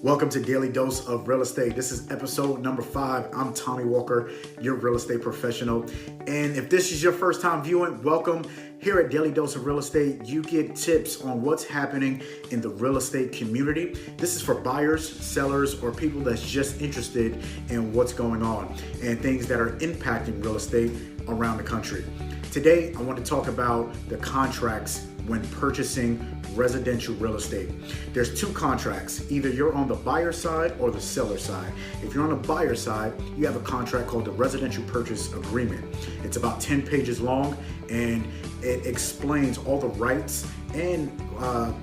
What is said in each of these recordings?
Welcome to Daily Dose of Real Estate. This is episode number 5. I'm Tommy Walker, your real estate professional. And if this is your first time viewing, welcome. Here at Daily Dose of Real Estate, you get tips on what's happening in the real estate community. This is for buyers, sellers, or people that's just interested in what's going on and things that are impacting real estate around the country. Today, I want to talk about the contracts when purchasing residential real estate. There's two contracts. Either you're on the buyer side or the seller side. If you're on the buyer side, you have a contract called the Residential Purchase Agreement. It's about 10 pages long and it explains all the rights and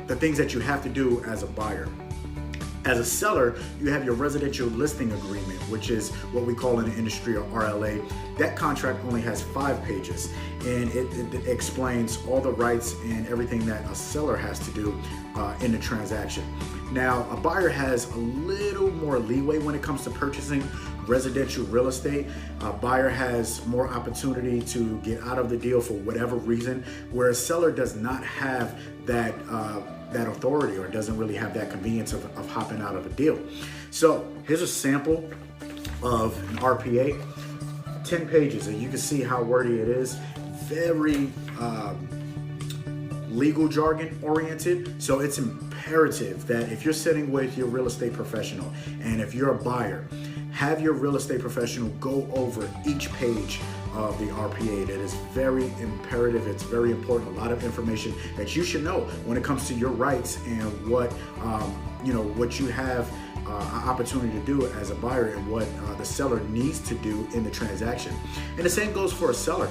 the things that you have to do as a buyer. As a seller, you have your residential listing agreement, which is what we call in the industry a RLA. That contract only has 5 pages, and it explains all the rights and everything that a seller has to do in the transaction. Now, a buyer has a little more leeway when it comes to purchasing residential real estate. A buyer has more opportunity to get out of the deal for whatever reason, where a seller does not have that authority or doesn't really have that convenience of hopping out of a deal. So here's a sample of an RPA, 10 pages, and you can see how wordy it is. Very legal jargon oriented. So it's imperative that if you're sitting with your real estate professional and if you're a buyer, have your real estate professional go over each page of the RPA. That is very imperative. It's very important. A lot of information that you should know when it comes to your rights and what what you have an opportunity to do as a buyer and what the seller needs to do in the transaction. And the same goes for a seller.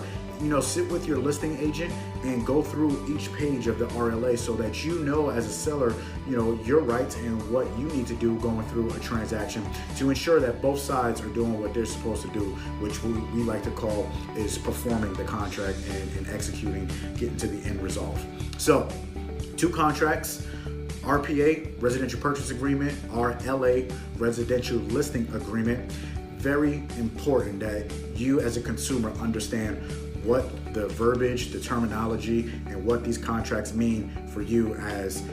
Sit with your listing agent and go through each page of the RLA so that you know as a seller, your rights and what you need to do going through a transaction to ensure that both sides are doing what they're supposed to do, which we like to call is performing the contract and executing, getting to the end result. So, 2 contracts. RPA, Residential Purchase Agreement, RLA, Residential Listing Agreement. Very important that you as a consumer understand what the verbiage, the terminology, and what these contracts mean for you as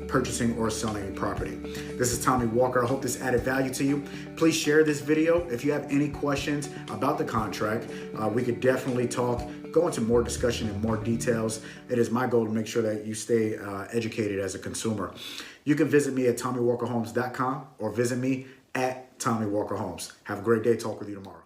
purchasing or selling a property. This is Tommy Walker. I hope this added value to you. Please share this video. If you have any questions about the contract, we could definitely go into more discussion and more details. It is my goal to make sure that you stay educated as a consumer. You can visit me at TommyWalkerHomes.com or visit me at Tommy Walker Homes. Have a great day. Talk with you tomorrow.